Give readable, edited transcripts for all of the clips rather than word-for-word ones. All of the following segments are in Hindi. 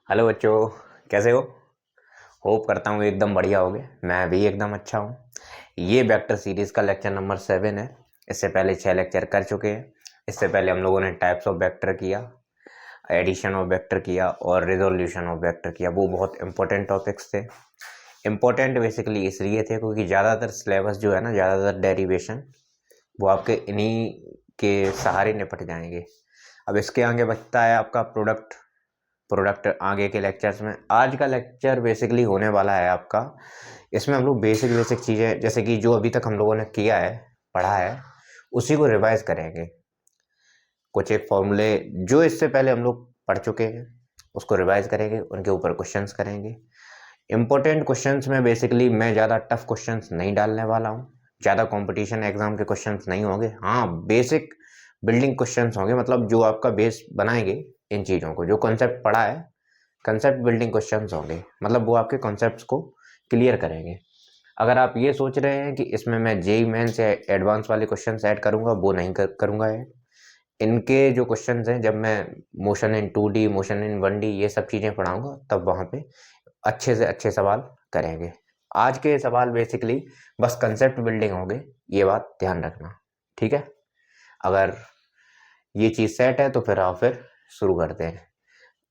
हेलो बच्चों, कैसे हो? होप करता हूँ एकदम बढ़िया होगे। मैं भी एकदम अच्छा हूँ। ये वेक्टर सीरीज का लेक्चर नंबर 7 है। इससे पहले 6 लेक्चर कर चुके हैं। इससे पहले हम लोगों ने टाइप्स ऑफ वेक्टर किया, एडिशन ऑफ वेक्टर किया और रिजोल्यूशन ऑफ वेक्टर किया। वो बहुत इंपॉर्टेंट टॉपिक्स थे। इंपॉर्टेंट बेसिकली इसलिए थे क्योंकि ज़्यादातर सिलेबस जो है ना, ज़्यादातर डेरिवेशन वो आपके इन्हीं के सहारे निपट जाएंगे। अब इसके आगे बचता है आपका प्रोडक्ट आगे के लेक्चर्स में। आज का लेक्चर बेसिकली होने वाला है आपका, इसमें हम लोग बेसिक बेसिक चीज़ें जैसे कि जो अभी तक हम लोगों ने किया है, पढ़ा है, उसी को रिवाइज करेंगे। कुछ एक फॉर्मूले जो इससे पहले हम लोग पढ़ चुके हैं उसको रिवाइज करेंगे, उनके ऊपर क्वेश्चंस करेंगे। इंपॉर्टेंट क्वेश्चंस में बेसिकली मैं ज़्यादा टफ क्वेश्चंस नहीं डालने वाला हूँ। ज़्यादा कंपटीशन एग्जाम के क्वेश्चंस नहीं होंगे। हाँ, बेसिक बिल्डिंग क्वेश्चंस होंगे, मतलब जो आपका बेस बनाएंगे इन चीज़ों को। जो कॉन्सेप्ट पढ़ा है, कंसेप्ट बिल्डिंग क्वेश्चंस होंगे, मतलब वो आपके कॉन्सेप्ट्स को क्लियर करेंगे। अगर आप ये सोच रहे हैं कि इसमें मैं जेई मेन से एडवांस वाले क्वेश्चंस ऐड करूंगा, वो नहीं करूंगा है। इनके जो क्वेश्चंस हैं, जब मैं motion in 2D, motion in 1D ये सब चीज़ें पढ़ाऊंगा, तब वहाँ पे अच्छे से अच्छे सवाल करेंगे। आज के सवाल बेसिकली बस कंसेप्ट बिल्डिंग होंगे, ये बात ध्यान रखना, ठीक है? अगर ये चीज़ सेट है तो फिर शुरू करते हैं।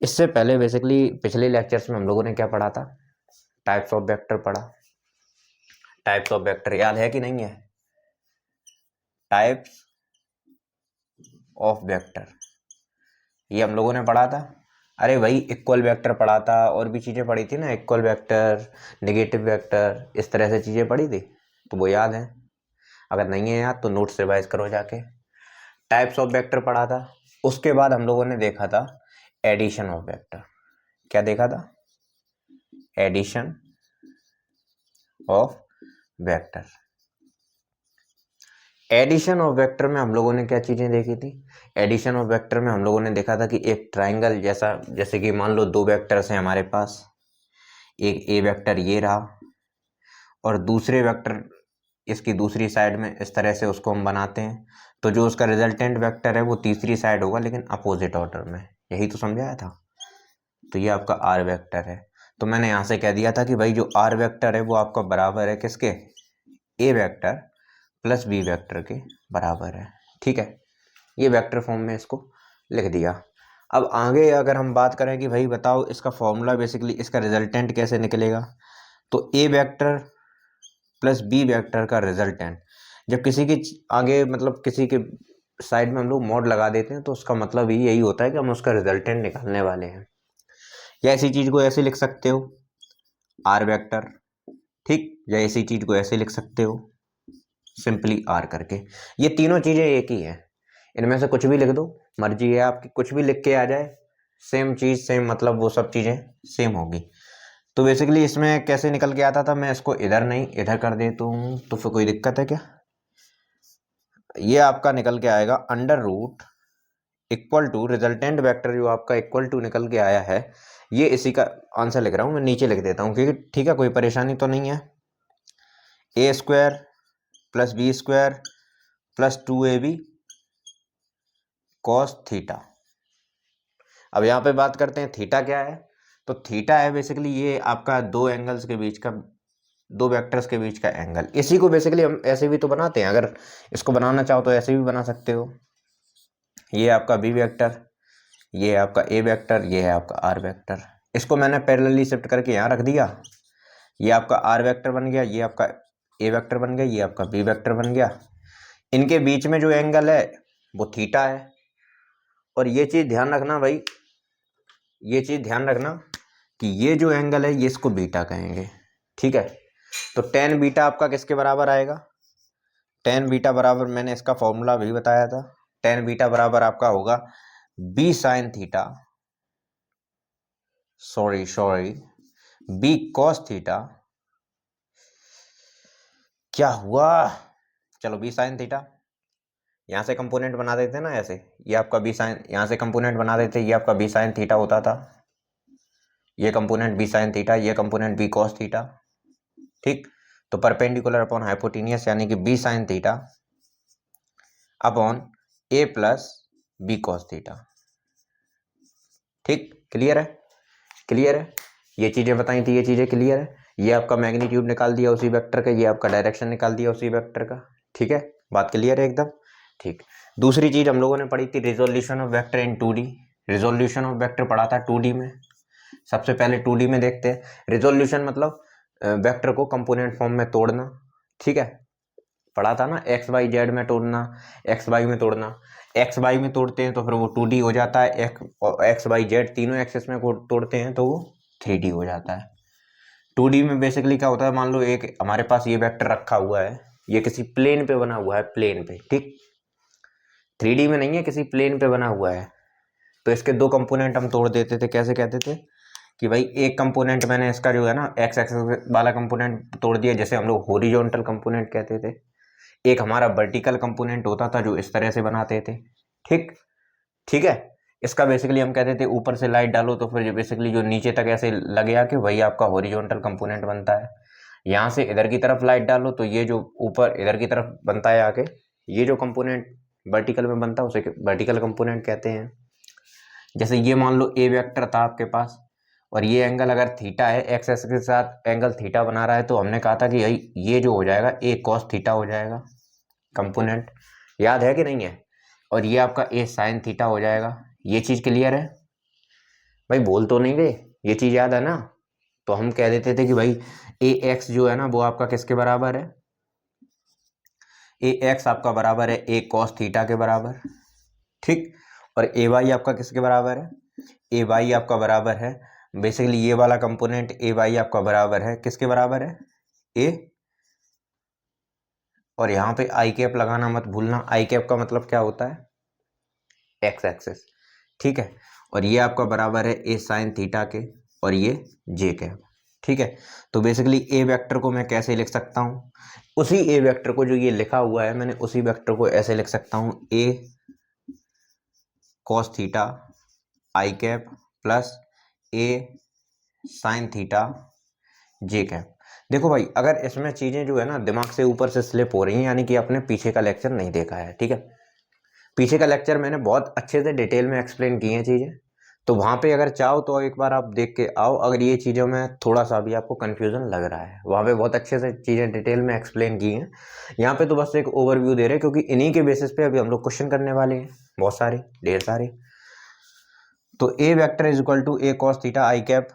इससे पहले बेसिकली पिछले लेक्चर्स में हम लोगों ने क्या पढ़ा था? टाइप्स ऑफ वेक्टर पढ़ा। टाइप्स ऑफ वेक्टर याद है कि नहीं है? टाइप्स ऑफ वेक्टर ये हम लोगों ने पढ़ा था। अरे भाई, इक्वल वेक्टर पढ़ा था, और भी चीज़ें पढ़ी थी ना, इक्वल वेक्टर, नेगेटिव वेक्टर, इस तरह से चीज़ें पढ़ी थी, तो वो याद है? अगर नहीं है याद तो नोट्स रिवाइज करो जाके। टाइप्स ऑफ वेक्टर पढ़ा था। उसके बाद हम लोगों ने देखा था एडिशन ऑफ वेक्टर। क्या देखा था? Addition of vector. Addition of vector में हम लोगों ने क्या चीज़ें देखी थी? एडिशन ऑफ वेक्टर में हम लोगों ने देखा था कि एक ट्राइंगल जैसा, जैसे कि मान लो दो वेक्टर्स हैं हमारे पास, एक ए वेक्टर ये रहा और दूसरे वेक्टर इसकी दूसरी साइड में, इस तरह से उसको हम बनाते हैं, तो जो उसका रिजल्टेंट वेक्टर है वो तीसरी साइड होगा, लेकिन अपोजिट ऑर्डर में। यही तो समझाया था। तो ये आपका आर वेक्टर है। तो मैंने यहाँ से कह दिया था कि भाई जो आर वेक्टर है वो आपका बराबर है किसके? ए वेक्टर प्लस बी वेक्टर के बराबर है, ठीक है? ये वेक्टर फॉर्म में इसको लिख दिया। अब आगे अगर हम बात करें कि भाई बताओ इसका फॉर्मूला, बेसिकली इसका रिजल्टेंट कैसे निकलेगा, तो A vector plus B vector का रिजल्टेंट जब किसी के आगे, मतलब किसी के साइड में हम लोग मॉड लगा देते हैं, तो उसका मतलब ही यही होता है कि हम उसका रिजल्टेंट निकालने वाले हैं। या इसी चीज को ऐसे लिख सकते हो, आर वेक्टर, ठीक? या इसी चीज को ऐसे लिख सकते हो, सिंपली आर करके। ये तीनों चीजें एक ही हैं, इनमें से कुछ भी लिख दो, मर्जी है आपकी, कुछ भी लिख के आ जाए, सेम चीज सेम मतलब, वो सब चीजें सेम होगी। तो बेसिकली इसमें कैसे निकल के आता था, मैं इसको इधर नहीं इधर कर देता हूँ, तो फिर कोई दिक्कत है क्या? ये आपका निकल के आएगा under root equal to resultant vector, जो आपका इक्वल टू निकल के आया है, ये इसी का आंसर लिख रहा हूँ मैं, नीचे लिख देता हूँ क्योंकि, ठीक है, कोई परेशानी तो नहीं है। A square plus B square plus 2ab cos theta. अब यहाँ पे बात करते हैं थीटा क्या है। तो थीटा है बेसिकली ये आपका दो एंगल्स के बीच का, दो वेक्टर्स के बीच का एंगल। इसी को बेसिकली हम ऐसे भी तो बनाते हैं, अगर इसको बनाना चाहो तो ऐसे भी बना सकते हो। ये आपका बी वेक्टर, ये है आपका ए वेक्टर, ये है आपका आर वेक्टर। इसको मैंने पैरेलली शिफ्ट करके यहाँ रख दिया। ये आपका आर वेक्टर बन गया, ये आपका ए वेक्टर बन गया, ये आपका बी वेक्टर बन गया। इनके बीच में जो एंगल है वो थीटा है। और ये चीज़ ध्यान रखना भाई, ये चीज़ ध्यान रखना कि ये जो एंगल है ये इसको बीटा कहेंगे, ठीक है? तो टेन बीटा आपका किसके बराबर आएगा? टेन बीटा बराबर, मैंने इसका फॉर्मूला भी बताया था, टेन बीटा बराबर आपका होगा B sine theta, sorry B cos theta. क्या हुआ? चलो बी साइन थीटा, यहाँ से कंपोनेंट बना देते हैं ना ऐसे, ये आपका बी साइन, यहाँ से कंपोनेंट बना देते, ये आपका बी साइन थीटा होता था, ये कंपोनेंट बी साइन थीटा, ये कंपोनेंट बी कॉस थीटा, ठीक? तो परपेंडिकुलर अपॉन हाइपोटेनियस, यानी कि बी साइन थीटा अपॉन ए प्लस बी कॉस थीटा, ठीक? क्लियर है? क्लियर है, ये चीज़ें बताई थी, ये चीज़ें क्लियर है। ये आपका मैग्नीट्यूड निकाल दिया उसी वेक्टर का, ये आपका डायरेक्शन निकाल दिया उसी वेक्टर का। ठीक है, बात क्लियर है एकदम। ठीक, दूसरी चीज़ हम लोगों ने पढ़ी थी resolution of vector in 2D। Resolution of vector पढ़ा था 2D में। सबसे पहले 2D में देखते हैं। रिजोल्यूशन मतलब वेक्टर को कंपोनेंट फॉर्म में तोड़ना। ठीक है, पढ़ा था ना, एक्स वाई जेड में तोड़ना, एक्स वाई में तोड़ना। एक्स वाई में तोड़ते हैं तो फिर वो 2D हो जाता है। एक्स वाई जेड तीनों एक्सेस में तोड़ते हैं तो वो 3D हो जाता है। 2D में बेसिकली क्या होता है, मान लो एक हमारे पास ये वेक्टर रखा हुआ है, ये किसी प्लेन पे बना हुआ है, प्लेन पे। ठीक, 3D में नहीं है, किसी प्लेन पे बना हुआ है। तो इसके दो कंपोनेंट हम तोड़ देते थे। कैसे कहते थे कि भाई एक कंपोनेंट मैंने इसका जो है ना एक्स एक्सिस वाला कंपोनेंट तोड़ दिया, जैसे हम लोग हॉरिजॉन्टल कंपोनेंट कहते थे। एक हमारा वर्टिकल कंपोनेंट होता था जो इस तरह से बनाते थे। ठीक, ठीक है, इसका बेसिकली हम कहते थे ऊपर से लाइट डालो तो फिर बेसिकली जो नीचे तक ऐसे लगे आके वही आपका हॉरिजॉन्टल कंपोनेंट बनता है। यहाँ से इधर की तरफ लाइट डालो तो ये जो ऊपर इधर की तरफ बनता है आके, ये जो कंपोनेंट वर्टिकल में बनता है उसे वर्टिकल कंपोनेंट कहते हैं। जैसे ये मान लो ए वेक्टर था आपके पास, और ये एंगल अगर थीटा है, एक्स एक्सिस के साथ एंगल थीटा बना रहा है, तो हमने कहा था कि ये जो हो जाएगा ए कॉस थीटा हो जाएगा कंपोनेंट। याद है कि नहीं है? और ये आपका ए साइन थीटा हो जाएगा। ये चीज़ क्लियर है भाई? बोल तो नहीं गए? ये चीज़ याद है ना? तो हम कह देते थे कि भाई ए एक्स जो है ना वो आपका किसके बराबर है? ए एक्स आपका बराबर है ए कॉस थीटा के बराबर। ठीक, और ए वाई आपका किसके बराबर है? ए वाई आपका बराबर है बेसिकली ये वाला कंपोनेंट, ए वाई आपका बराबर है किसके बराबर है? ए, और यहाँ पे आई कैप लगाना मत भूलना। आई कैप का मतलब क्या होता है? X axis. ठीक है, और ये आपका बराबर है ए साइन थीटा के, और ये जे कैप। ठीक है, तो बेसिकली ए वेक्टर को मैं कैसे लिख सकता हूँ? उसी ए वेक्टर को जो ये लिखा हुआ है मैंने, उसी वेक्टर को ऐसे लिख सकता हूँ, ए cos theta I cap plus A sine theta J cap. देखो भाई, अगर इसमें चीज़ें जो है ना दिमाग से ऊपर से स्लिप हो रही हैं, यानी कि आपने पीछे का लेक्चर नहीं देखा है। ठीक है, पीछे का लेक्चर मैंने बहुत अच्छे से डिटेल में एक्सप्लेन की हैं चीज़ें, तो वहाँ पे अगर चाहो तो एक बार आप देख के आओ। अगर ये चीज़ों में थोड़ा सा भी आपको कन्फ्यूज़न लग रहा है, वहाँ पे बहुत अच्छे से चीज़ें डिटेल में एक्सप्लेन की हैं। यहाँ पे तो बस एक ओवरव्यू दे रहे हैं, क्योंकि इन्हीं के बेसिस पे अभी हम लोग क्वेश्चन करने वाले हैं, बहुत सारे, ढेर सारे। तो A vector is equal to A cos theta I cap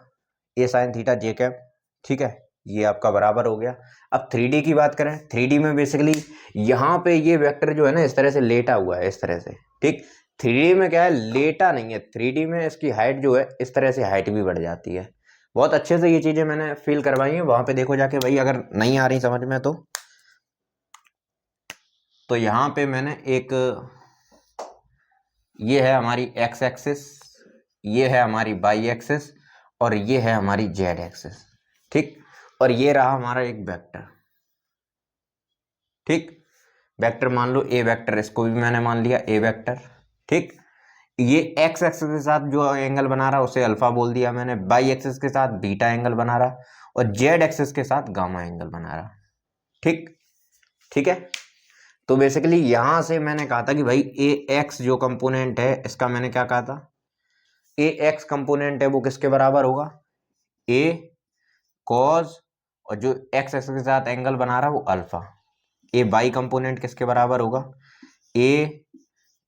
A sine theta J cap. ठीक है, ये आपका बराबर हो गया। अब 3D की बात करें, 3D में बेसिकली यहाँ पे ये वेक्टर जो है ना इस तरह से लेटा हुआ है, इस तरह से। ठीक, 3D में क्या है, लेटा नहीं है। 3D में इसकी हाइट जो है इस तरह से हाइट भी बढ़ जाती है। बहुत अच्छे से ये चीज़ें मैंने फील करवाई हैं, वहाँ पे देखो जाके भाई, अगर नहीं आ रही समझ में तो यहाँ पे मैंने एक, ये है हमारी एक्स एक्सिस, ये है हमारी वाई एक्सिस, और ये है हमारी जेड एक्सिस। ठीक, और ये रहा हमारा एक वेक्टर। ठीक, वेक्टर मान लो ए वेक्टर, इसको भी मैंने मान लिया ए वेक्टर। ठीक, ये एक्स एक्सिस के साथ जो एंगल बना रहा उसे अल्फा बोल दिया मैंने, वाई एक्सिस के साथ बीटा एंगल बना रहा, और जेड एक्सिस के साथ गामा एंगल बना रहा। ठीक, ठीक है, तो बेसिकली यहां से मैंने कहा था कि भाई ए एक्स जो कंपोनेंट है इसका मैंने क्या कहा था, ए एक्स कंपोनेंट है वो किसके बराबर होगा? ए कॉस, और जो एक्स एक्सिस के साथ एंगल बना रहा वो अल्फा। ए वाई कंपोनेंट किसके बराबर होगा? ए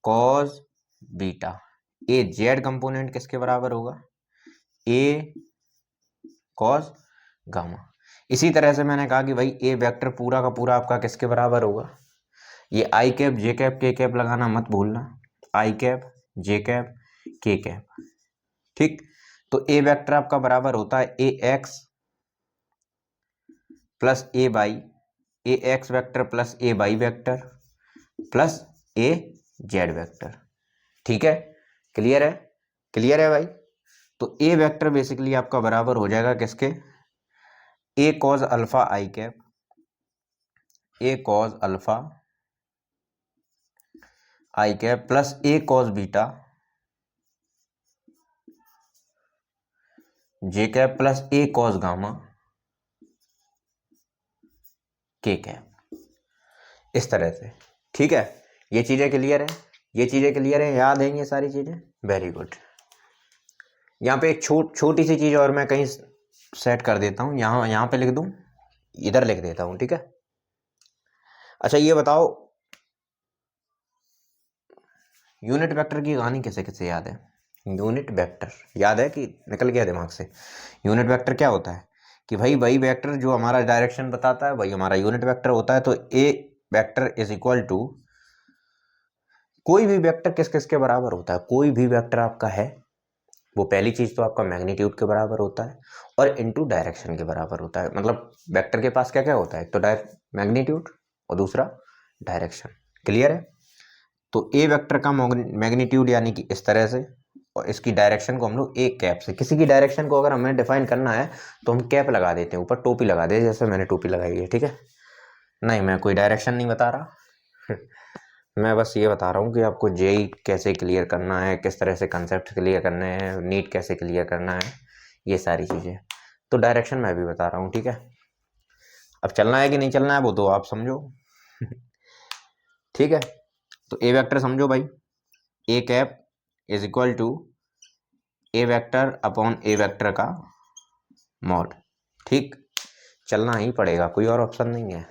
कॉस बीटा। ए जेड कंपोनेंट किसके बराबर होगा? ए कॉस गामा। इसी तरह से मैंने कहा कि भाई ए वेक्टर पूरा का पूरा आपका किसके बराबर होगा? ये आई कैप जे कैप के कैप लगाना मत भूलना, आई कैप जे कैप के कैप। ठीक, तो ए वेक्टर आपका बराबर होता है ए एक्स प्लस ए वाई, ए एक्स वेक्टर प्लस ए वाई वेक्टर प्लस ए जेड वेक्टर। ठीक है, क्लियर है? क्लियर है भाई? तो ए वेक्टर बेसिकली आपका बराबर हो जाएगा किसके? ए कॉज अल्फा आई कैप, ए कॉज अल्फा आई कैप प्लस ए कॉज बीटा जे कैप प्लस ए कॉज गामा के कैप, इस तरह से। ठीक है, ये चीजें क्लियर है? ये चीजें क्लियर है, याद है ये सारी चीजें? Very good. यहाँ पे एक छोटी सी चीज़ और मैं कहीं सेट कर देता हूँ, यहाँ पे लिख दूँ, इधर लिख देता हूँ, ठीक है। अच्छा ये बताओ, यूनिट वेक्टर की कहानी किसे किसे याद है? यूनिट वेक्टर याद है कि निकल गया दिमाग से? यूनिट वेक्टर क्या होता है कि भाई वही वेक्टर जो हमारा डायरेक्शन बताता है वही हमारा यूनिट वेक्टर होता है। तो A vector is equal to, कोई भी वेक्टर किस किस के बराबर होता है? कोई भी वेक्टर आपका है वो पहली चीज तो आपका मैग्नीट्यूड के बराबर होता है और इनटू डायरेक्शन के बराबर होता है। मतलब वेक्टर के पास क्या क्या होता है? तो मैग्नीट्यूड और दूसरा डायरेक्शन। क्लियर है? तो ए वेक्टर का मैग्नीट्यूड यानी कि इस तरह से, और इसकी डायरेक्शन को हम लोग एक कैप से, किसी की डायरेक्शन को अगर हमें डिफाइन करना है तो हम कैप लगा देते हैं, ऊपर टोपी लगा देते हैं, जैसे मैंने टोपी लगाई है, ठीक है। नहीं, मैं कोई डायरेक्शन नहीं बता रहा मैं बस ये बता रहा हूँ कि आपको जेई कैसे क्लियर करना है, किस तरह से कंसेप्ट क्लियर करने हैं, नीट कैसे क्लियर करना है, ये सारी चीज़ें। तो डायरेक्शन मैं भी बता रहा हूँ, ठीक है। अब चलना है कि नहीं चलना है वो तो आप समझो ठीक है। तो ए वेक्टर समझो भाई, A cap is equal to A vector upon A vector का मॉड। ठीक, चलना ही पड़ेगा, कोई और ऑप्शन नहीं है,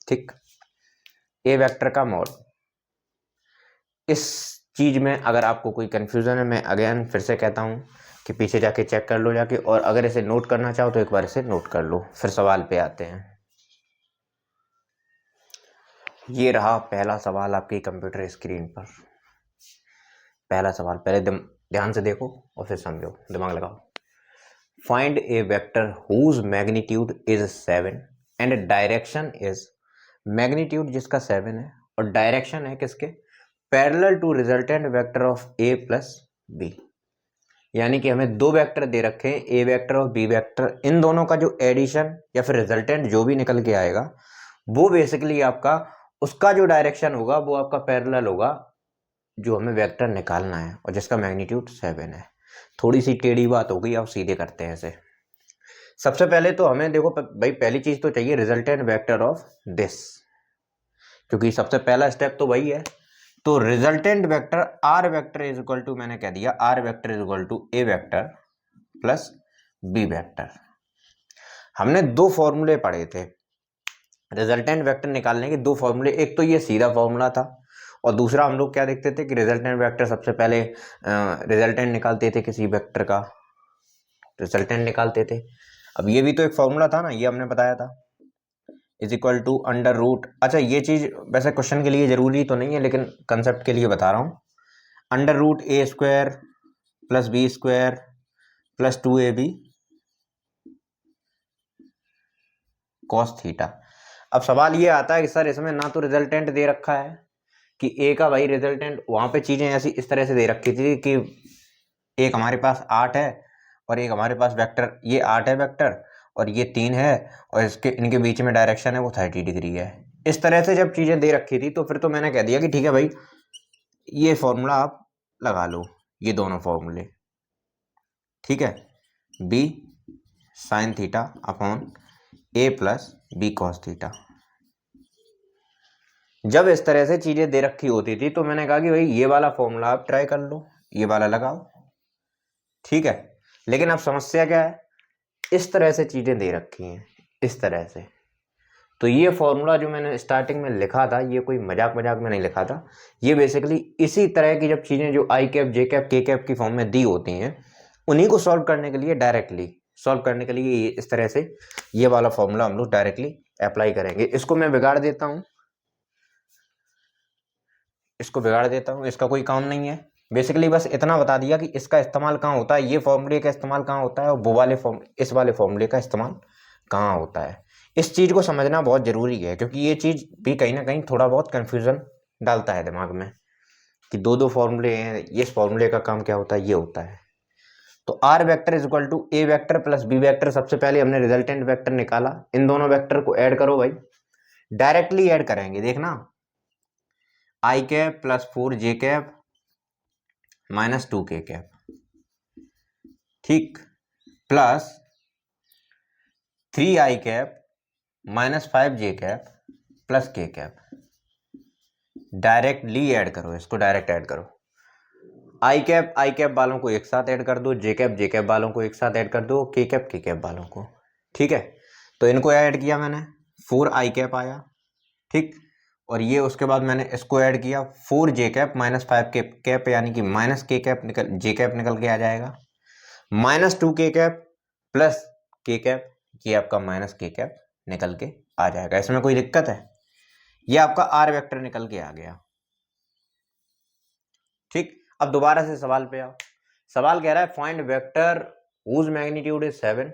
ठीक। ए वेक्टर का मॉड, इस चीज में अगर आपको कोई कंफ्यूजन है, मैं अगेन फिर से कहता हूँ कि पीछे जाके चेक कर लो जाके, और अगर इसे नोट करना चाहो तो एक बार इसे नोट कर लो। फिर सवाल पे आते हैं। ये रहा पहला सवाल आपकी कंप्यूटर स्क्रीन पर। पहला सवाल पहले ध्यान से देखो और फिर समझो, दिमाग लगाओ। Find a vector whose magnitude is 7 and direction is, magnitude जिसका 7 है और डायरेक्शन है किसके? Parallel to resultant vector of A plus B. यानी कि हमें दो वेक्टर दे रखे हैं, ए वेक्टर और बी वेक्टर, इन दोनों का जो एडिशन या फिर रिजल्टेंट जो भी निकल के आएगा वो बेसिकली आपका, उसका जो डायरेक्शन होगा वो आपका पैरेलल होगा जो हमें वेक्टर निकालना है और जिसका मैग्नीट्यूड 7 है। थोड़ी सी टेढ़ी बात हो गई, अब सीधे करते हैं इसे। सबसे पहले तो हमें देखो भाई, पहली चीज तो चाहिए रिजल्टेंट वेक्टर ऑफ दिस, क्योंकि सबसे पहला स्टेप तो वही है। तो resultant vector R vector is equal to, मैंने कह दिया R vector is equal to A vector plus B vector. हमने दो फॉर्मूले पढ़े थे रिजल्टेंट वेक्टर निकालने के, दो फॉर्मूले, एक तो ये सीधा फॉर्मूला था और दूसरा हम लोग क्या देखते थे कि रिजल्टेंट वेक्टर सबसे पहले रिजल्टेंट निकालते थे किसी वेक्टर का, रिजल्टेंट निकालते थे। अब ये भी तो एक फॉर्मूला था ना, ये हमने बताया था, is equal to under root. अच्छा ये चीज वैसे क्वेश्चन के लिए जरूरी तो नहीं है लेकिन कंसेप्ट के लिए बता रहा हूँ, under root A square plus B square plus 2ab cos theta. अब सवाल ये आता है कि सर इसमें ना तो रिजल्टेंट दे रखा है कि ए का भाई रिजल्टेंट, वहां पे चीजें ऐसी इस तरह से दे रखी थी कि एक हमारे पास 8 है और एक हमारे पास वेक्टर, ये 8 है वेक्टर और ये 3 है और इसके इनके बीच में डायरेक्शन है वो 30 डिग्री है। इस तरह से जब चीजें दे रखी थी तो फिर तो मैंने कह दिया कि ठीक है भाई ये फॉर्मूला आप लगा लो, ये दोनों फॉर्मूले, ठीक है। बी साइन थीटा अपॉन ए प्लस बी कॉस थीटा। जब इस तरह से चीजें दे रखी होती थी तो मैंने कहा कि भाई ये वाला फॉर्मूला आप ट्राई कर लो, ये वाला लगाओ, ठीक है। लेकिन अब समस्या क्या है, इस तरह से चीजें दे रखी हैं, इस तरह से। तो ये फॉर्मूला जो मैंने स्टार्टिंग में लिखा था ये कोई मजाक मजाक में नहीं लिखा था, ये बेसिकली इसी तरह की जब चीजें जो आई कैप जे कैप के कैप की फॉर्म में दी होती हैं उन्हीं को सॉल्व करने के लिए, डायरेक्टली सॉल्व करने के लिए इस तरह से ये वाला फॉर्मूला हम लोग डायरेक्टली अप्लाई करेंगे। इसको मैं बिगाड़ देता हूँ, इसको बिगाड़ देता हूँ, इसका कोई काम नहीं है। बेसिकली बस इतना बता दिया कि इसका इस्तेमाल कहाँ होता है, ये फॉर्मूले का इस्तेमाल कहाँ होता है और वो वाले इस वाले फॉर्मूले का इस्तेमाल कहाँ होता है। इस चीज़ को समझना बहुत ज़रूरी है क्योंकि ये चीज़ भी कहीं ना कहीं थोड़ा बहुत कन्फ्यूज़न डालता है दिमाग में कि दो दो फॉर्मूले हैं, इस फॉर्मूले का काम क्या होता है, ये होता है। तो R vector is equal to A vector plus B vector, सबसे पहले हमने रिजल्टेंट वेक्टर निकाला, इन दोनों वेक्टर को ऐड करो भाई, डायरेक्टली ऐड करेंगे, देखना आई कैप प्लस 4 जे कैप माइनस 2 के कैप, ठीक, प्लस 3 आई कैप माइनस 5 जे कैप प्लस के कैप। डायरेक्टली ऐड करो, इसको डायरेक्ट ऐड करो। आई कैप वालों को एक साथ ऐड कर दो, जे कैप वालों को एक साथ ऐड कर दो, के कैप वालों को। ठीक है, तो इनको ऐड किया मैंने, 4 आई कैप आया। ठीक, और ये उसके बाद मैंने इसको ऐड किया, 4 जे कैप माइनस 5 कैप यानी कि माइनस के कैप निकल, जे कैप निकल के आ जाएगा, -2 के कैप प्लस के कैप, ये आपका माइनस के कैप निकल के आ जाएगा। इसमें कोई दिक्कत है? ये आपका आर वेक्टर निकल के आ गया। ठीक, अब दोबारा से सवाल पे आओ। सवाल कह रहा है find vector whose magnitude is 7।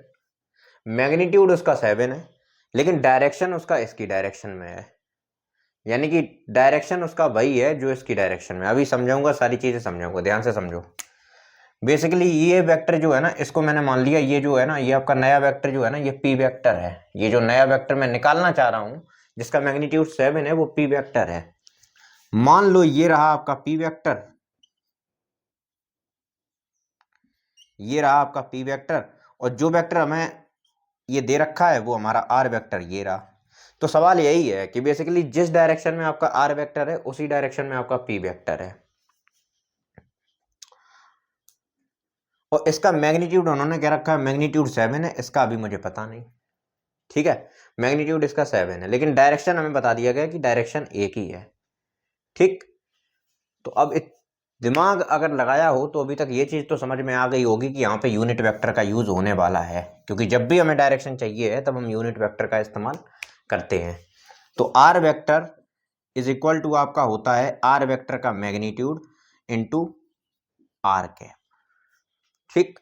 Magnitude उसका 7 है, लेकिन डायरेक्शन उसका इसकी डायरेक्शन में है, यानी कि डायरेक्शन उसका वही है जो इसकी डायरेक्शन में। अभी समझाऊंगा, सारी चीजें समझाऊंगा, ध्यान से समझो। बेसिकली ये वेक्टर जो है ना, इसको मैंने मान लिया, ये जो है ना, ये आपका नया वेक्टर जो है ना, ये पी वेक्टर है। ये जो नया वेक्टर मैं निकालना चाह रहा हूं जिसका मैग्नीट्यूड 7 है, वो पी वेक्टर है। मान लो ये रहा आपका पी वेक्टर, ये रहा आपका पी वेक्टर, और जो वेक्टर हमें ये दे रखा है वो हमारा आर वेक्टर ये रहा। तो सवाल यही है कि बेसिकली जिस डायरेक्शन में आपका आर वेक्टर है उसी डायरेक्शन में आपका पी वेक्टर है, और इसका मैग्नीट्यूड उन्होंने क्या रखा है, मैग्नीट्यूड 7 है। इसका अभी मुझे पता नहीं। ठीक है, मैग्नीट्यूड इसका 7 है, लेकिन डायरेक्शन हमें बता दिया गया कि डायरेक्शन एक ही है। ठीक, तो अब दिमाग अगर लगाया हो तो अभी तक ये चीज तो समझ में आ गई होगी कि यहाँ पे यूनिट वेक्टर का यूज होने वाला है, क्योंकि जब भी हमें डायरेक्शन चाहिए है तब हम यूनिट वेक्टर का इस्तेमाल करते हैं। तो R vector is equal to आपका होता है आर वेक्टर का मैग्नीट्यूड इंटू आर कैप। ठीक,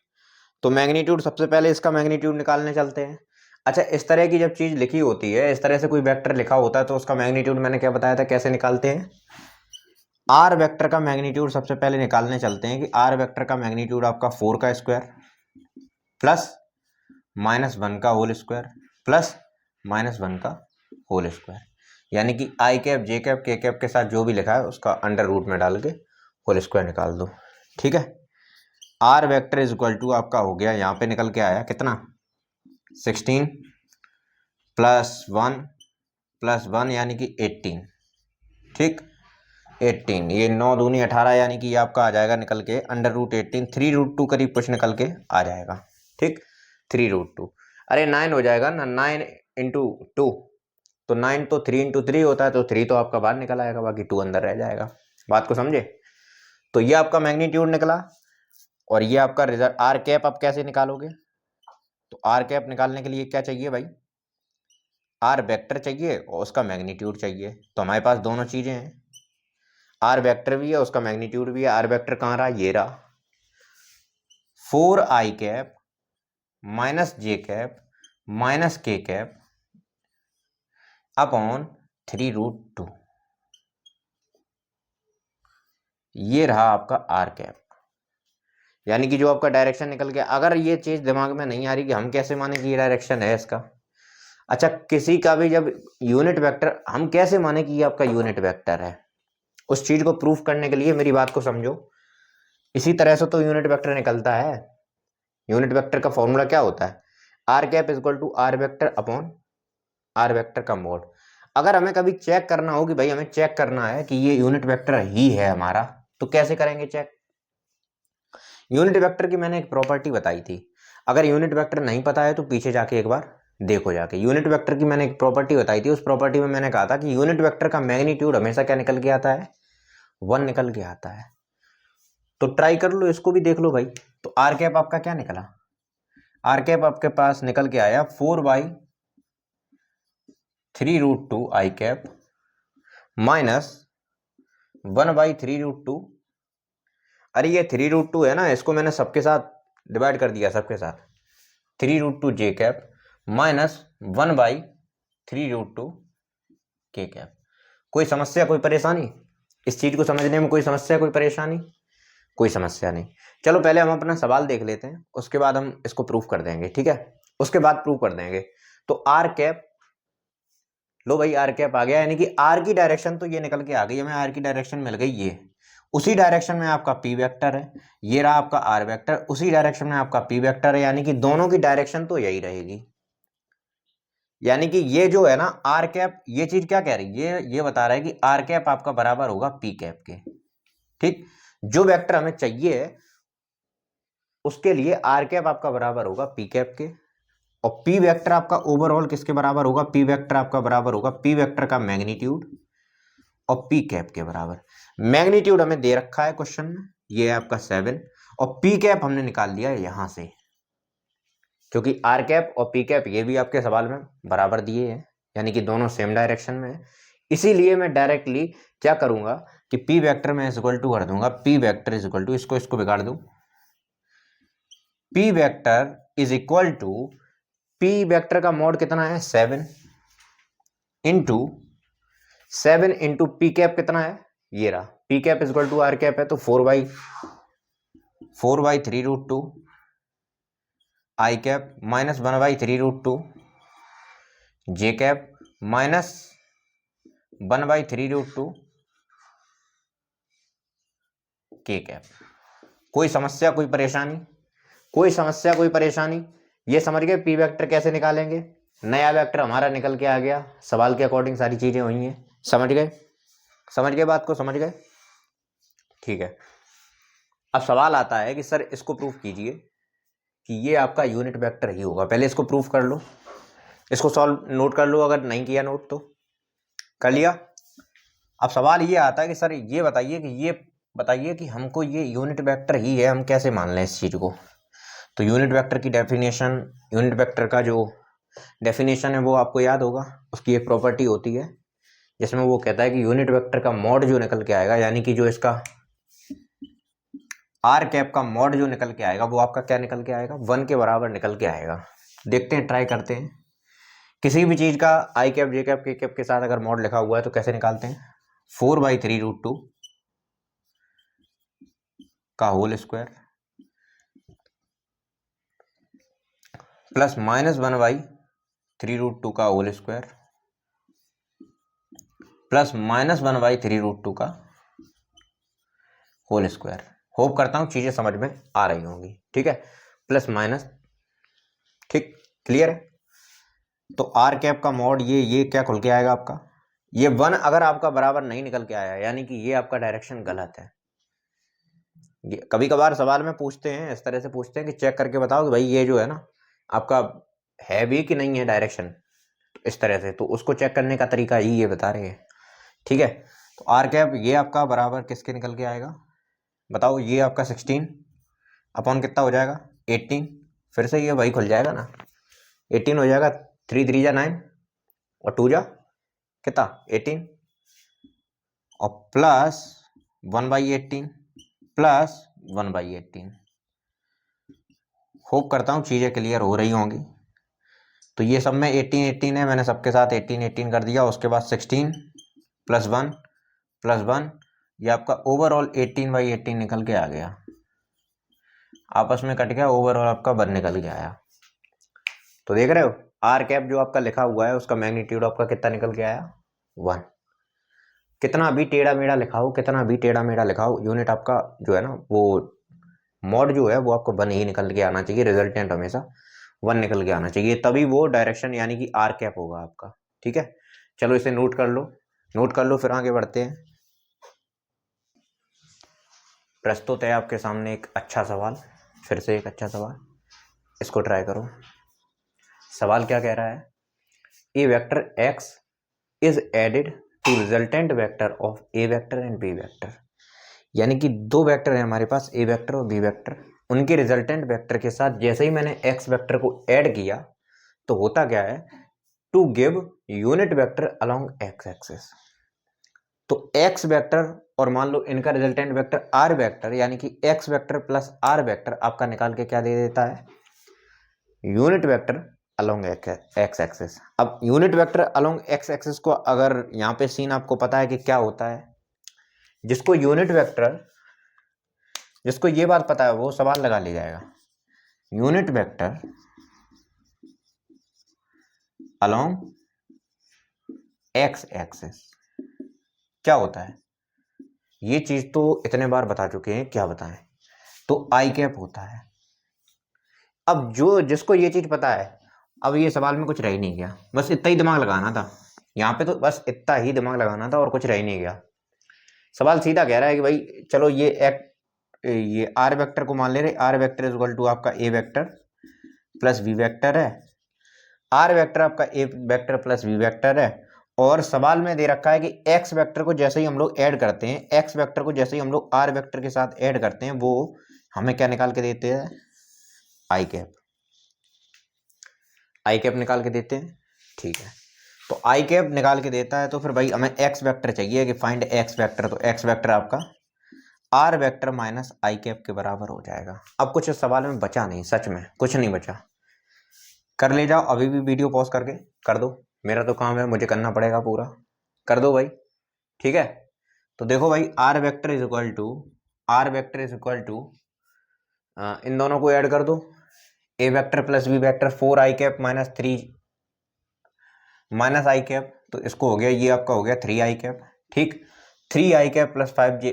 तो मैग्नीट्यूड, सबसे पहले इसका मैग्नीट्यूड निकालने चलते हैं। अच्छा, इस तरह की जब चीज लिखी होती है, इस तरह से कोई वेक्टर लिखा होता है, तो उसका मैग्नीट्यूड मैंने क्या बताया था, कैसे निकालते हैं। आर वेक्टर का मैग्नीट्यूड सबसे पहले निकालने चलते हैं कि आर वेक्टर का मैग्नीट्यूड आपका 4 का स्क्वायर प्लस -1 का होल स्क्वायर प्लस -1 का होल स्क्वायर, यानी कि आई कैप, जे कैप, के कैप के साथ जो भी लिखा है उसका अंडर रूट में डाल के होल स्क्वायर निकाल दो। ठीक है, R vector is equal to आपका हो गया, यहाँ पे निकल के आया कितना, 16 +1 +1 यानी कि 18। ठीक, 18, ये 9 दूनी 18, यानी कि ये आपका आ जाएगा निकल के √18, 3√2 करीब कुछ निकल के आ जाएगा। ठीक, 3√2, अरे 9 हो जाएगा ना, 9 × 2, तो 9 तो 3 × 3 होता है, तो 3 तो आपका बाहर निकल आएगा, बाकी 2 अंदर रह जाएगा। बात को समझे? तो ये आपका मैग्नीट्यूड निकला, और ये आपका रिजल्ट आर कैप। अब कैसे निकालोगे, तो आर कैप निकालने के लिए क्या चाहिए भाई, आर वेक्टर चाहिए और उसका मैग्नीट्यूड चाहिए। तो हमारे पास दोनों चीजें हैं, आर वेक्टर भी है, उसका मैग्नीट्यूड भी है। आर वेक्टर कहाँ रहा, ये रहा, 4 I cap minus J cap minus के कैप अपॉन 3√2, ये रहा आपका आर कैप। यानी कि जो आपका डायरेक्शन निकल गया। अगर ये चीज दिमाग में नहीं आ रही कि हम कैसे माने कि ये डायरेक्शन है इसका, अच्छा, किसी का भी जब यूनिट वेक्टर, हम कैसे माने कि ये आपका यूनिट वेक्टर है, उस चीज को प्रूफ करने के लिए मेरी बात को समझो। इसी तरह से तो यूनिट वेक्टर निकलता है। यूनिट वेक्टर का फॉर्मूला क्या होता है, R cap is equal to R vector upon R vector का मोड। अगर हमें कभी चेक करना हो कि भाई हमें चेक करना है कि ये यूनिट वेक्टर ही है हमारा, तो कैसे करेंगे चेक। यूनिट वेक्टर की मैंने एक प्रॉपर्टी बताई थी, अगर यूनिट वेक्टर नहीं पता है तो पीछे जाके एक बार देखो जाके। यूनिट वेक्टर की मैंने एक प्रॉपर्टी बताई थी, उस प्रॉपर्टी में मैंने कहा था कि यूनिट वेक्टर का मैग्नीट्यूड हमेशा क्या निकल के आता है, 1 निकल के आता है। तो ट्राई कर लो, इसको भी देख लो भाई। तो आर कैप आपका क्या निकला, आर कैप आपके पास निकल के आया 4/3√2 आई कैप माइनस 1/3√2। अरे ये 3√2 है ना, इसको मैंने सबके साथ डिवाइड कर दिया, सबके साथ 3√2 जे कैप माइनस 1/3√2 के कैप। कोई समस्या, कोई परेशानी इस चीज को समझने में, कोई समस्या, कोई परेशानी? कोई समस्या नहीं। चलो पहले हम अपना सवाल देख लेते हैं, उसके बाद हम इसको प्रूफ कर देंगे। ठीक है, उसके बाद प्रूफ कर देंगे। तो आर कैप, लो भाई आर कैप आ गया, यानी कि आर की डायरेक्शन तो ये निकल के आ गई, हमें आर की डायरेक्शन मिल गई। ये उसी डायरेक्शन में आपका पी वेक्टर है, ये रहा आपका आर वेक्टर, उसी डायरेक्शन में आपका पी वेक्टर है, यानी कि दोनों की डायरेक्शन तो यही रहेगी। यानी कि ये जो है ना आर कैप, ये चीज क्या कह रही है, ये बता रहा है कि आर कैप आपका बराबर होगा पी कैप के। ठीक, जो वेक्टर हमें चाहिए है उसके लिए आर कैप आपका बराबर होगा पी कैप के, और पी वेक्टर आपका ओवरऑल किसके बराबर होगा, पी वेक्टर आपका बराबर होगा पी वेक्टर का मैग्नीट्यूड और पी कैप के बराबर। मैग्नीट्यूड हमें दे रखा है क्वेश्चन में, ये है आपका 7, और पी कैप हमने निकाल लिया है यहां से, क्योंकि आर कैप और पी कैप ये भी आपके सवाल में बराबर दिए हैं, यानी कि दोनों सेम डायरेक्शन में है। इसीलिए मैं डायरेक्टली क्या करूंगा कि पी वेक्टर में इज इक्वल टू कर दूंगा, P vector is equal to, इसको बिगाड़ दूं, P vector is equal to, P vector का मोड कितना है 7 इंटू 7 इंटू पी कैप कितना है, ये रहा, P cap is equal to R cap है, तो 4/3√2 I cap minus 1/3√2 J cap minus 1/3√2 K cap. कोई समस्या कोई परेशानी, कोई समस्या कोई परेशानी, ये समझ गए पी वेक्टर कैसे निकालेंगे, नया वेक्टर हमारा निकल के आ गया, सवाल के अकॉर्डिंग सारी चीजें हुई हैं, समझ गए, समझ गए बात को, समझ गए, ठीक है। अब सवाल आता है कि सर इसको प्रूफ कीजिए कि ये आपका यूनिट वेक्टर ही होगा, पहले इसको प्रूफ कर लो, इसको सॉल्व नोट कर लो, अगर नहीं किया नोट तो कर लिया। अब सवाल ये आता है कि सर ये बताइए कि हमको ये यूनिट वेक्टर ही है, हम कैसे मान लें इस चीज को। तो यूनिट वेक्टर की डेफिनेशन, यूनिट वेक्टर का जो डेफिनेशन है वो आपको याद होगा, उसकी एक प्रॉपर्टी होती है जिसमें वो कहता है कि यूनिट वेक्टर का मॉड जो निकल के आएगा, यानी कि जो इसका आर कैप का मॉड जो निकल के आएगा वो आपका क्या निकल के आएगा, 1 के बराबर निकल के आएगा। देखते हैं, ट्राई करते हैं, किसी भी चीज का आई कैप जे कैप के कैप के साथ अगर मॉड लिखा हुआ है तो कैसे निकालते हैं, 4/3√2 का होल स्क्वायर प्लस माइनस 1/3√2 का होल स्क्वायर प्लस माइनस 1/3√2 का होल स्क्वायर। होप करता हूं चीजें समझ में आ रही होंगी, ठीक है, प्लस माइनस, ठीक, क्लियर है। तो आर कैप का मॉड ये क्या खुल के आएगा आपका, ये 1 अगर आपका बराबर नहीं निकल के आया यानी कि ये आपका डायरेक्शन गलत है। कभी कभार सवाल में पूछते हैं, इस तरह से पूछते हैं कि चेक करके बताओ कि भाई ये जो है ना आपका है भी कि नहीं है डायरेक्शन, इस तरह से, तो उसको चेक करने का तरीका ही ये बता रहे हैं, ठीक है। तो आर कैप ये आपका बराबर किसके निकल के आएगा बताओ, ये आपका 16 अपॉन कितना हो जाएगा 18, फिर से ये वही खुल जाएगा ना, 18 हो जाएगा, 3 3 जा 9 और 2 जा कितना 18, और प्लस 1/18 प्लस 1/18। होप करता हूँ चीज़ें क्लियर हो रही होंगी। तो ये सब में 18 18 है, मैंने सबके साथ 18 18 कर दिया, उसके बाद 16 +1 +1, ये आपका ओवरऑल 18/18 निकल के आ गया, आपस में कट गया, ओवरऑल आपका 1 निकल के आया। तो देख रहे हो आर कैप जो आपका लिखा हुआ है उसका मैग्नीट्यूड आपका कितना निकल के आया 1। कितना भी टेढ़ा मेढ़ा लिखा हो, कितना भी टेढ़ा मेढ़ा लिखा हो, यूनिट आपका जो है ना वो मॉड जो है वो आपको 1 ही निकल के आना चाहिए, रिजल्टेंट हमेशा 1 निकल के आना चाहिए, तभी वो डायरेक्शन यानी कि आर कैप होगा आपका, ठीक है। चलो इसे नोट कर लो, नोट कर लो, फिर आगे बढ़ते हैं। प्रस्तुत है आपके सामने एक अच्छा सवाल, फिर से एक अच्छा सवाल, इसको ट्राई करो। सवाल क्या कह रहा है, A vector x is added to resultant vector of A vector and B vector, यानी कि 2 वेक्टर है हमारे पास, ए वेक्टर और बी वेक्टर, उनके रिजल्टेंट वेक्टर के साथ जैसे ही मैंने x वेक्टर को ऐड किया तो होता क्या है, to give unit vector along x axis. तो x वेक्टर और मान लो इनका रिजल्टेंट वेक्टर r वेक्टर, यानी कि x vector plus r vector आपका निकाल के क्या दे देता है, unit vector along x axis. अब unit vector along x axis को अगर यहाँ पे सीन आपको पता है कि क्या होता है, जिसको यूनिट वेक्टर, जिसको ये बात पता है वो सवाल लगा ले जाएगा, unit vector along x axis क्या होता है, ये चीज तो इतने बार बता चुके हैं, क्या बताएं, तो आई कैप होता है। अब जो जिसको ये चीज पता है, अब ये सवाल में कुछ रह ही नहीं गया, बस इतना ही दिमाग लगाना था यहाँ पे, तो बस इतना ही दिमाग लगाना था और कुछ रह ही नहीं गया। सवाल सीधा कह रहा है कि भाई चलो ये ये आर वेक्टर को मान ले रहे, R vector is equal to आपका A vector plus B vector है, आर वेक्टर आपका A vector plus B vector है, और सवाल में दे रखा है कि एक्स वेक्टर को जैसे ही हम लोग ऐड करते हैं, एक्स वेक्टर को जैसे ही हम लोग आर वेक्टर के साथ ऐड करते हैं, वो हमें क्या निकाल के देते हैं, आई कैप, आई कैप निकाल के देते हैं। ठीक है, तो आई कैप निकाल के देता है, तो फिर भाई हमें एक्स वेक्टर चाहिए कि फाइंड एक्स वेक्टर, तो एक्स वेक्टर आपका R vector minus I cap के बराबर हो जाएगा। अब कुछ इस सवाल में बचा नहीं, सच में कुछ नहीं बचा, कर ले जाओ, अभी भी वीडियो पॉज करके कर दो, मेरा तो काम है, मुझे करना पड़ेगा पूरा, कर दो भाई। ठीक है, तो देखो भाई R vector is equal to, R vector is equal to, इन दोनों को ऐड कर दो, A vector plus B vector 4 I cap minus 3 minus I cap, तो इसको हो गया, ये आपका हो गया 3 आई कैप। ठीक, 3 आई कैप प्लस 5 जे,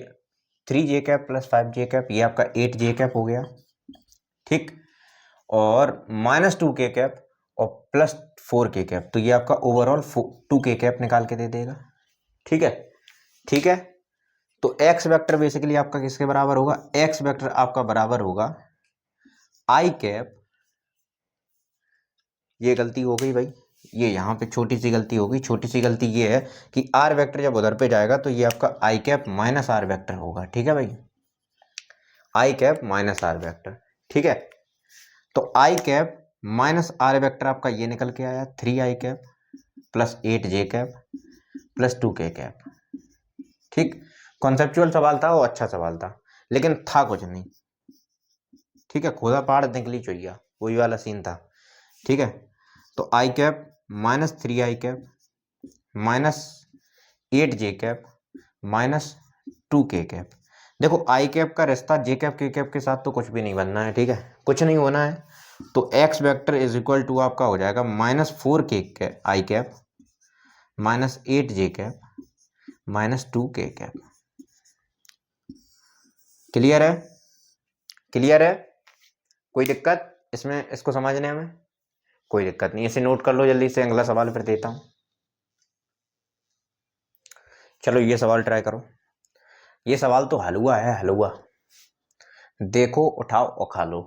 3 जे कैप प्लस 5 जे कैप, ये आपका 8 जे कैप हो गया। ठीक, और माइनस 2 के कैप और प्लस 4 के कैप, तो ये आपका ओवरऑल 2 के कैप निकाल के दे देगा। ठीक है, ठीक है, तो एक्स वेक्टर बेसिकली आपका किसके बराबर होगा, एक्स वेक्टर आपका बराबर होगा आई कैप, ये गलती हो गई भाई, ये यहाँ पे छोटी सी गलती होगी, छोटी सी गलती ये है कि आर वेक्टर जब उधर पे जाएगा तो ये आपका आई कैप माइनस आर वेक्टर होगा। ठीक है भाई, आई कैप माइनस आर वेक्टर। ठीक है, तो आई कैप माइनस आर वेक्टर आपका ये निकल के आया 3 आई cap plus 8 J cap plus 2 K cap. ठीक, कॉन्सेप्चुअल सवाल था, वो अच्छा सवाल था, लेकिन था कुछ नहीं। ठीक है, खोदा पहाड़ निकली चुइया, वही वाला सीन था। ठीक है, तो आई कैप माइनस 3 आई cap minus 8 J cap minus 2 K cap. देखो आई कैप का रिश्ता जे कैप के कैप के साथ तो कुछ भी नहीं बनना है। ठीक है, कुछ नहीं होना है, तो X vector is equal to आपका हो जाएगा माइनस 4 के I cap minus 8 J cap minus 2 K cap. Clear है, क्लियर है, कोई दिक्कत इसमें, इसको समझने में कोई दिक्कत नहीं, इसे नोट कर लो जल्दी से, अगला सवाल फिर देता हूं। चलो ये सवाल ट्राई करो, ये सवाल तो हलवा है, हलवा, देखो उठाओ और खा लो,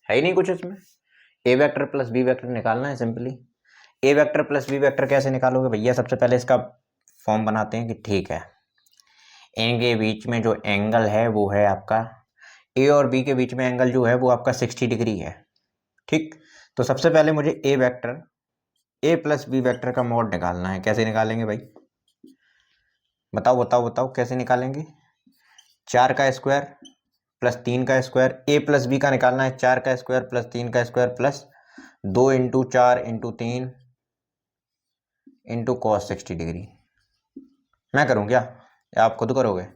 है ही नहीं कुछ इसमें। ए वेक्टर प्लस बी वेक्टर निकालना है सिंपली। ए वेक्टर प्लस बी वेक्टर कैसे निकालोगे भैया, सबसे पहले इसका फॉर्म बनाते हैं कि ठीक है, इनके बीच में जो एंगल है वो है आपका, ए और बी के बीच में एंगल जो है वो आपका 60 डिग्री है। ठीक, तो सबसे पहले मुझे ए वेक्टर, ए प्लस बी वेक्टर का मॉड निकालना है। कैसे निकालेंगे भाई, बताओ बताओ बताओ, कैसे निकालेंगे। 4 का स्क्वायर प्लस 3 का स्क्वायर, ए प्लस बी का निकालना है, 4 का स्क्वायर प्लस 3 का square plus 2 into 4 into 3 into cos 60 degree. मैं करूँ क्या या आप खुद करोगे,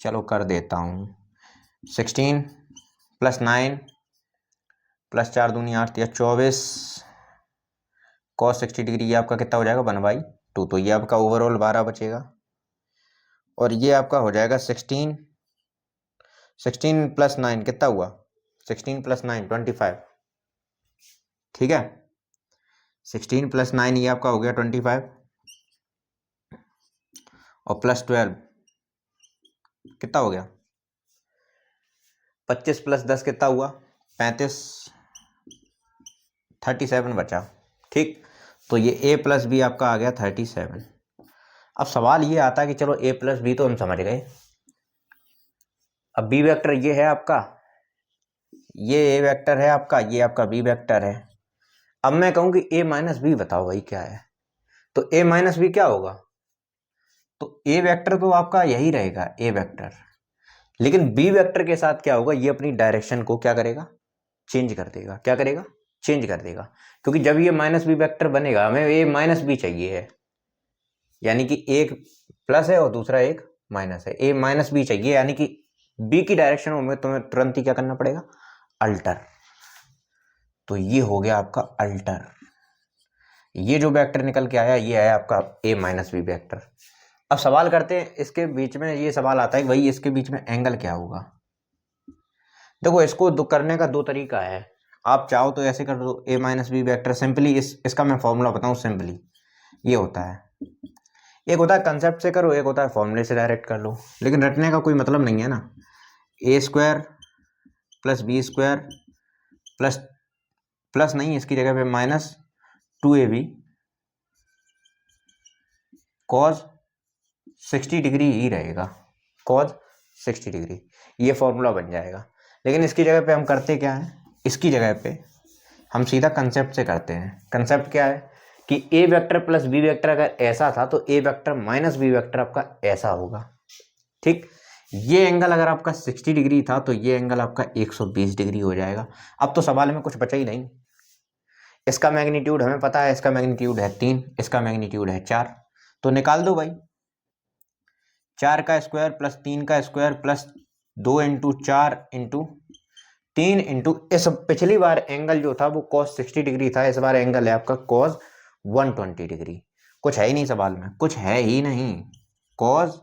चलो कर देता हूँ। 16 प्लस 9 प्लस 4 दूनी 8 या 24 कॉस 60 डिग्री, ये आपका कितना हो जाएगा 1/2, तो ये आपका ओवरऑल 12 बचेगा, और ये आपका हो जाएगा 16 प्लस 9 कितना हुआ, 16 प्लस 9 25। ठीक है, 16 प्लस 9 ये आपका हो गया 25, और प्लस 12 कितना हो गया 25 प्लस 10 कितना हुआ 35, 37 बचा। ठीक, तो ये a प्लस बी आपका आ गया 37। अब सवाल ये आता है कि चलो a प्लस बी तो हम समझ गए, अब बी वेक्टर ये है आपका, ये a वेक्टर है आपका, ये आपका b वेक्टर है। अब मैं कहूं कि a माइनस बी बताओ भाई क्या है, तो a माइनस बी क्या होगा, तो a वेक्टर तो आपका यही रहेगा a वेक्टर, लेकिन b वेक्टर के साथ क्या होगा, ये अपनी डायरेक्शन को क्या करेगा, चेंज कर देगा। क्या करेगा, चेंज कर देगा, क्योंकि जब ये माइनस बी वेक्टर बनेगा हमें a माइनस बी चाहिए है, यानी कि एक प्लस है और दूसरा एक माइनस है, a माइनस बी चाहिए, यानी कि b की डायरेक्शन में तुम्हें तुरंत ही क्या करना पड़ेगा, अल्टर। तो ये हो गया आपका अल्टर, ये जो वेक्टर निकल के आया ये है आपका a माइनस बी वेक्टर। अब सवाल करते हैं, इसके बीच में ये सवाल आता है कि भाई इसके बीच में एंगल क्या होगा। देखो इसको करने का दो तरीका है, आप चाहो तो ऐसे कर दो a minus B vector simply, इसका मैं फॉर्मूला बताऊं सिंपली, ये होता है, एक होता है कंसेप्ट से करो, एक होता है फॉर्मूले से डायरेक्ट कर लो, लेकिन रटने का कोई मतलब नहीं है ना। A square plus B square plus plus नहीं, इसकी जगह पे माइनस 2ab कॉज 60 डिग्री ही रहेगा, कॉज 60 डिग्री, ये फॉर्मूला बन जाएगा। लेकिन इसकी जगह पे हम करते क्या है, इसकी जगह पे हम सीधा कंसेप्ट से करते हैं। कंसेप्ट क्या है कि ए वेक्टर प्लस बी वेक्टर अगर ऐसा था तो A vector minus B vector आपका ऐसा होगा। ठीक, ये एंगल अगर आपका 60 डिग्री था तो ये एंगल आपका 120 डिग्री हो जाएगा। अब तो सवाल में कुछ बचा ही नहीं। इसका मैग्नीट्यूड हमें पता है, इसका मैग्नीट्यूड है 3, इसका मैग्नीट्यूड है 4, तो निकाल दो भाई। 4 का स्क्वायर प्लस 3 का square plus 2 into 4 into 3 into, इस पिछली बार एंगल जो था वो cos 60 डिग्री था, इस बार एंगल है आपका cos 120 डिग्री। कुछ है ही नहीं सवाल में, कुछ है ही नहीं, cos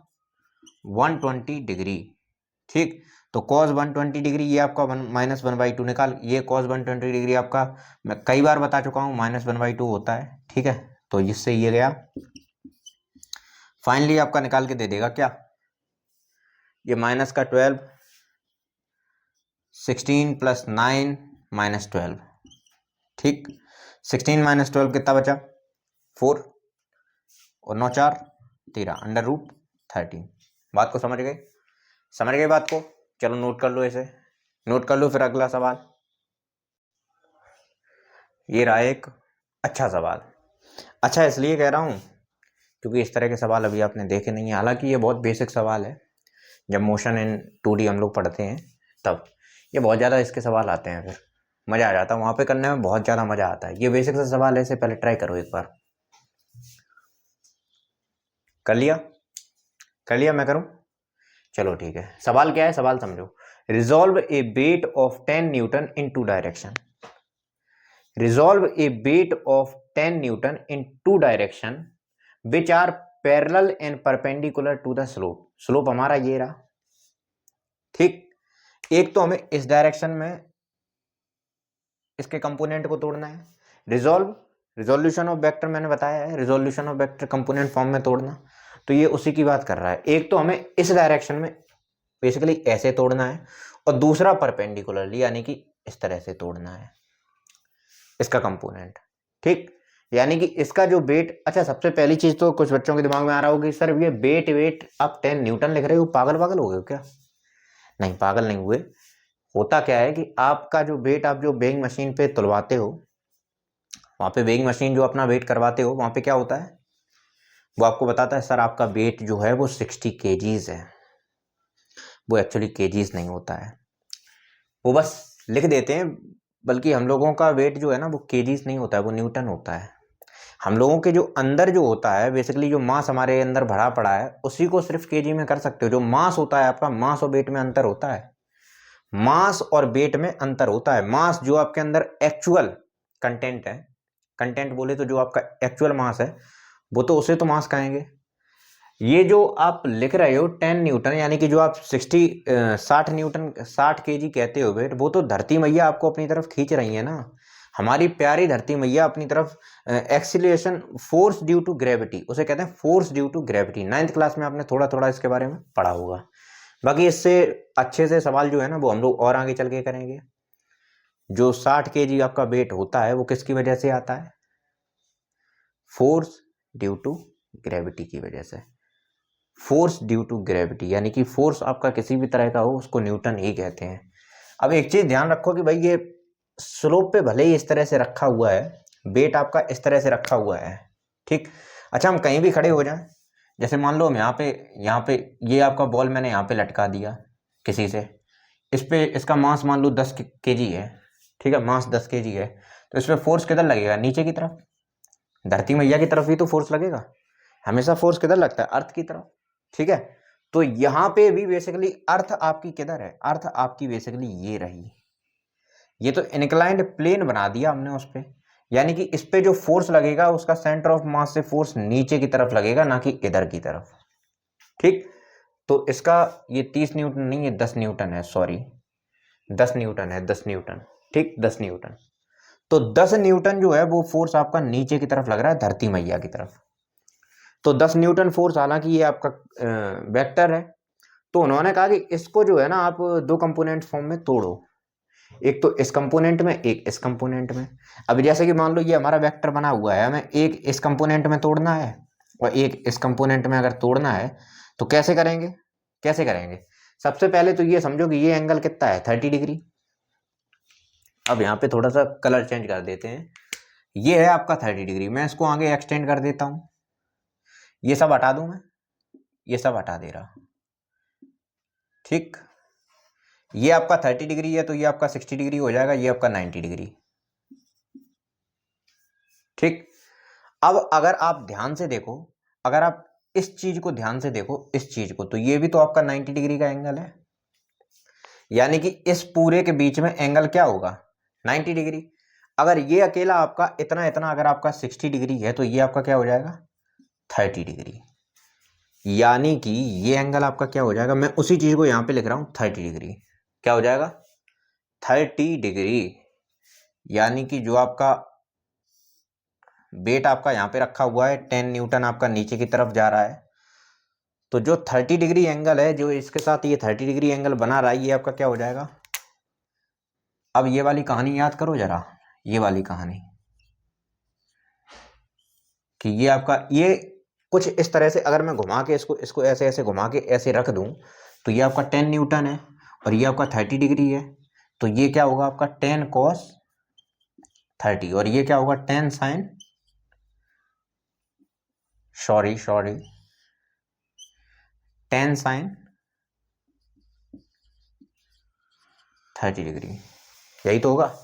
120 डिग्री। ठीक, तो cos 120 डिग्री ये आपका माइनस 1/2 निकाल, ये cos 120 डिग्री आपका मैं कई बार बता चुका हूँ माइनस 1/2 होता है। ठीक है, तो इससे ये गया, फाइनली आपका निकाल के दे देगा क्या, ये माइनस का 12, 16 प्लस 9 माइनस 12। ठीक, 16 माइनस 12 कितना बचा, 4 और 9 4 13 अंडर रूट 13। बात को समझ गए, समझ गए बात को। चलो नोट कर लो, इसे नोट कर लो। फिर अगला सवाल, ये रहा एक अच्छा सवाल। अच्छा इसलिए कह रहा हूँ क्योंकि इस तरह के सवाल अभी आपने देखे नहीं है। हालांकि ये बहुत बेसिक सवाल है, जब मोशन इन 2D हम लोग पढ़ते हैं तब ये बहुत ज़्यादा इसके सवाल आते हैं, फिर मज़ा आ जाता है, वहाँ पे करने में बहुत ज़्यादा मज़ा आता है। ये बेसिक सा सवाल है, इसे पहले ट्राई करो एक बार। कर लिया, कर लिया, मैं करूँ, चलो ठीक है। सवाल क्या है, सवाल समझो। Resolve a weight of 10 newton in 2 direction, resolve a weight of 10 newton in 2 direction which are parallel and perpendicular to the slope. Slope हमारा ये रहा। ठीक, एक तो हमें इस डायरेक्शन में इसके कंपोनेंट को तोड़ना है। रिजॉल्व, रिजोल्यूशन ऑफ वेक्टर मैंने बताया है, resolution of vector component form में तोड़ना, तो ये उसी की बात कर रहा है। एक तो हमें इस डायरेक्शन में बेसिकली ऐसे तोड़ना है, और दूसरा परपेंडिकुलरली यानी कि इस तरह से तोड़ना है इसका कंपोनेंट। ठीक, यानी कि इसका जो वेट, अच्छा सबसे पहली चीज तो कुछ बच्चों के दिमाग में आ रहा होगी, सर ये वेट आप 10 न्यूटन लिख रहे हो, पागल पागल हो गए हो क्या? नहीं, पागल नहीं हुए। होता क्या है कि आपका जो वेट आप जो वेइंग मशीन पे तुलवाते हो, वहां पे वेइंग मशीन जो अपना वेट करवाते हो, वहां पे क्या होता है, वो आपको बताता है सर आपका वेट जो है वो 60 kgs है। वो एक्चुअली kgs नहीं होता है, वो बस लिख देते हैं। बल्कि हम लोगों का वेट जो है ना वो kgs नहीं होता है, वो न्यूटन होता है। हम लोगों के जो अंदर जो होता है, बेसिकली जो मास हमारे अंदर भरा पड़ा है, उसी को सिर्फ केजी में कर सकते हो। जो मास होता है आपका, मास और वेट में अंतर होता है, मास और वेट में अंतर होता है। मास जो आपके अंदर एक्चुअल कंटेंट है, कंटेंट बोले तो जो आपका एक्चुअल मास है वो तो उसे तो मास कहेंगे। ये जो आप लिख रहे हो 10 न्यूटन, यानी कि जो आप 60 न्यूटन 60 केजी कहते हो वेट, वो तो धरती मैया आपको अपनी तरफ खींच रही है ना, हमारी प्यारी धरती मैया अपनी तरफ। Acceleration, force due to gravity, उसे कहते हैं force due to gravity. 9th class में आपने थोड़ा थोड़ा इसके बारे में पढ़ा होगा। बाकी इससे अच्छे से सवाल जो है ना वो हम लोग और आगे चल के करेंगे। जो 60 केजी आपका वेट होता है वो किसकी वजह से आता है, फोर्स ड्यू टू ग्रेविटी की वजह से। फोर्स ड्यू टू ग्रेविटी यानी कि फोर्स आपका किसी भी तरह का हो उसको न्यूटन ही कहते हैं। अब एक चीज ध्यान रखो कि भाई ये स्लोप पे भले ही इस तरह से रखा हुआ है, वेट आपका इस तरह से रखा हुआ है। ठीक, अच्छा हम कहीं भी खड़े हो जाएं, जैसे मान लो हम यहाँ पे ये आपका बॉल मैंने यहाँ पे लटका दिया किसी से, इस पे इसका मास मान लो 10 kg है। ठीक है, मास 10 kg है, तो इस पे फोर्स किधर लगेगा, नीचे की तरफ, धरती मैया की तरफ ही तो फोर्स लगेगा। हमेशा फोर्स किधर लगता है, अर्थ की तरफ। ठीक है, तो यहाँ पे भी बेसिकली अर्थ आपकी किधर है, अर्थ आपकी बेसिकली ये रही। ये तो इनक्लाइंड प्लेन बना दिया हमने उस पे, यानी कि इस पे जो फोर्स लगेगा उसका सेंटर ऑफ मास से फोर्स नीचे की तरफ लगेगा, ना कि इधर की तरफ। ठीक, तो इसका ये 30 न्यूटन नहीं, ये 10 न्यूटन है, सॉरी 10 न्यूटन है, 10 न्यूटन। ठीक, 10 न्यूटन। तो 10 न्यूटन जो है वो फोर्स आपका नीचे की तरफ लग रहा है, धरती मैया की तरफ। तो 10 न्यूटन फोर्स, हालांकि ये आपका वेक्टर है, तो उन्होंने कहा कि इसको जो है ना आप दो कंपोनेंट फॉर्म में तोड़ो, एक तो इस कंपोनेंट में, एक इस कंपोनेंट में। अब जैसे कि मान लो ये हमारा वेक्टर बना हुआ है, हमें एक इस कंपोनेंट में तोड़ना है और एक इस कंपोनेंट में अगर तोड़ना है तो कैसे करेंगे, कैसे करेंगे? सबसे पहले तो ये समझो कि ये एंगल कितना है, 30 डिग्री। अब यहाँ पे थोड़ा सा कलर चेंज कर देते हैं, ये है आपका 30 डिग्री, मैं इसको आगे एक्सटेंड कर देता हूँ, ये सब हटा दूं मैं, ये सब हटा दे रहा, ठीक। ये आपका 30 डिग्री है तो ये आपका 60 डिग्री हो जाएगा, ये आपका 90 डिग्री, ठीक। अब अगर आप ध्यान से देखो, अगर आप इस चीज को ध्यान से देखो, इस चीज को, तो ये भी तो आपका 90 डिग्री का एंगल है, यानी कि इस पूरे के बीच में एंगल क्या होगा, 90 डिग्री। अगर ये अकेला आपका इतना इतना अगर आपका 60 डिग्री है तो ये आपका क्या हो जाएगा, 30 डिग्री। यानी कि ये एंगल आपका क्या हो जाएगा, मैं उसी चीज को यहां पे लिख रहा हूं, 30 डिग्री। क्या हो जाएगा, 30 डिग्री। यानी कि जो आपका वेट आपका यहाँ पे रखा हुआ है 10 न्यूटन आपका नीचे की तरफ जा रहा है, तो जो 30 डिग्री एंगल है जो इसके साथ ये 30 डिग्री एंगल बना रहा है, ये आपका क्या हो जाएगा। अब ये वाली कहानी याद करो जरा, ये वाली कहानी कि ये आपका ये कुछ इस तरह से अगर मैं घुमा के इसको इसको ऐसे ऐसे घुमा के ऐसे रख दूं तो ये आपका 10 न्यूटन है और ये आपका 30 डिग्री है, तो ये क्या होगा आपका 10 cos 30 और ये क्या होगा 10 sin, सॉरी 10 sin 30 डिग्री, यही तो होगा।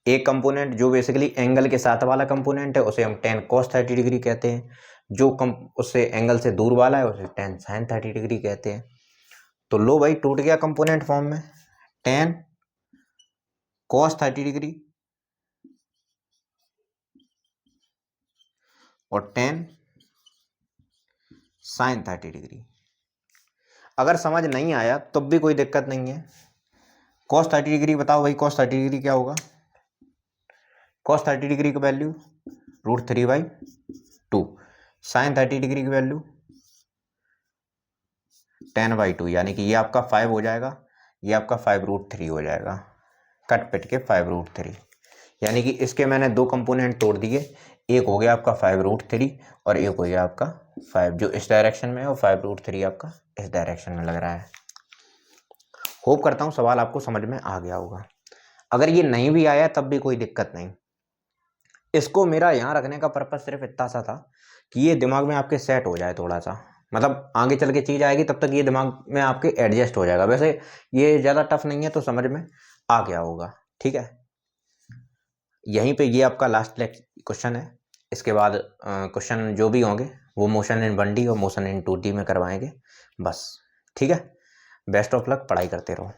एक कंपोनेंट जो बेसिकली एंगल के साथ वाला कंपोनेंट है उसे हम 10 cos 30 डिग्री कहते हैं, जो उससे एंगल से दूर वाला है उसे 10 sin 30 डिग्री कहते हैं। तो लो भाई टूट गया कंपोनेंट फॉर्म में, 10 cos 30 डिग्री और 10 sin 30 डिग्री। अगर समझ नहीं आया तब भी कोई दिक्कत नहीं है। cos 30 डिग्री बताओ भाई, cos 30 डिग्री क्या होगा, cos 30 डिग्री की वैल्यू √3/2, sin 30 डिग्री की वैल्यू 10/2, यानी कि ये आपका 5 हो जाएगा, ये आपका 5√3 हो जाएगा, कट पिट के 5√3। यानी कि इसके मैंने दो कंपोनेंट तोड़ दिए, एक हो गया आपका 5√3 और एक हो गया आपका 5 जो इस डायरेक्शन में है और 5√3 आपका इस डायरेक्शन में लग रहा है। होप करता हूँ सवाल आपको समझ में आ गया होगा। अगर ये नहीं भी आया तब भी कोई दिक्कत नहीं, इसको मेरा यहाँ रखने का पर्पज सिर्फ इतना सा था कि ये दिमाग में आपके सेट हो जाए थोड़ा सा, मतलब आगे चल के चीज़ आएगी तब तक ये दिमाग में आपके एडजस्ट हो जाएगा। वैसे ये ज़्यादा टफ नहीं है तो समझ में आ गया होगा, ठीक है। यहीं पे ये आपका लास्ट क्वेश्चन है, इसके बाद क्वेश्चन जो भी होंगे वो मोशन इन 1D और मोशन इन 2D में करवाएंगे बस, ठीक है। बेस्ट ऑफ लक, पढ़ाई करते रहो।